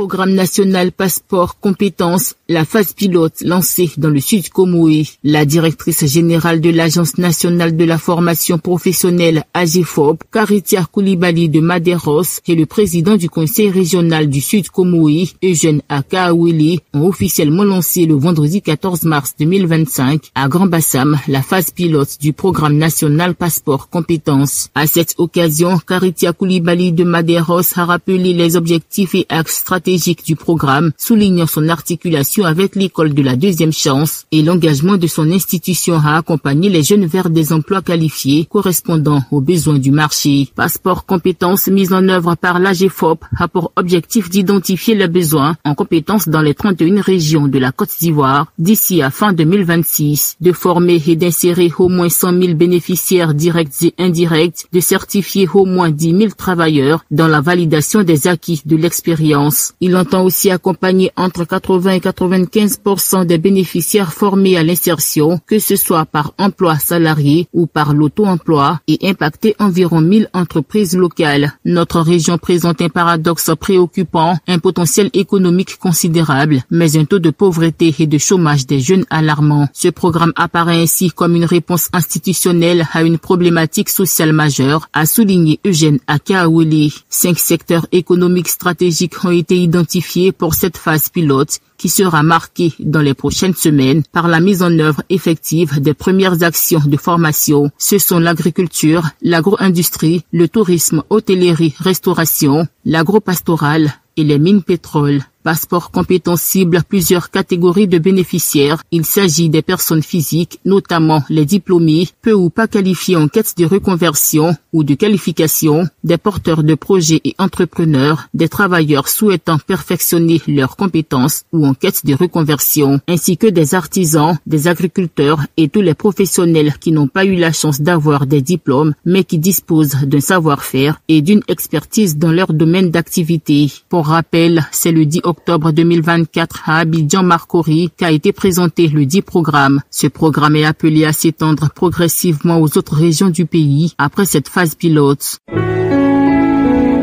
Programme national passeport compétences, la phase pilote lancée dans le Sud Comoé. La directrice générale de l'Agence nationale de la formation professionnelle AGFOP, Karitia Koulibaly de Madeiros, et le président du conseil régional du Sud Comoé, Eugène Akaoueli, ont officiellement lancé le vendredi 14 mars 2025 à Grand Bassam la phase pilote du programme national passeport compétences. À cette occasion, Karitia Koulibaly de Madeiros a rappelé les objectifs et axes stratégique du programme, soulignant son articulation avec l'école de la deuxième chance et l'engagement de son institution à accompagner les jeunes vers des emplois qualifiés correspondant aux besoins du marché. Passeport compétences mis en œuvre par l'AGFOP a pour objectif d'identifier les besoins en compétences dans les 31 régions de la Côte d'Ivoire d'ici à fin 2026, de former et d'insérer au moins 100 000 bénéficiaires directs et indirects, de certifier au moins 10 000 travailleurs dans la validation des acquis de l'expérience. Il entend aussi accompagner entre 80 et 95% des bénéficiaires formés à l'insertion, que ce soit par emploi salarié ou par l'auto-emploi, et impacter environ 1000 entreprises locales. Notre région présente un paradoxe préoccupant, un potentiel économique considérable, mais un taux de pauvreté et de chômage des jeunes alarmant. Ce programme apparaît ainsi comme une réponse institutionnelle à une problématique sociale majeure, a souligné Eugène Akaoueli. 5 secteurs économiques stratégiques ont été identifiés pour cette phase pilote qui sera marquée dans les prochaines semaines par la mise en œuvre effective des premières actions de formation. Ce sont l'agriculture, l'agro-industrie, le tourisme, hôtellerie, restauration, l'agro-pastoral et les mines pétrole. Passeport compétences cible plusieurs catégories de bénéficiaires. Il s'agit des personnes physiques, notamment les diplômés, peu ou pas qualifiés en quête de reconversion ou de qualification, des porteurs de projets et entrepreneurs, des travailleurs souhaitant perfectionner leurs compétences ou en quête de reconversion, ainsi que des artisans, des agriculteurs et tous les professionnels qui n'ont pas eu la chance d'avoir des diplômes, mais qui disposent d'un savoir-faire et d'une expertise dans leur domaine d'activité. Pour rappel, c'est le 10 octobre 2024 à Abidjan-Marcory qu'a été présenté le dit programme. Ce programme est appelé à s'étendre progressivement aux autres régions du pays après cette phase pilote.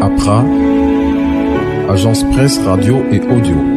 APRA, Agence Presse, Radio et Audio.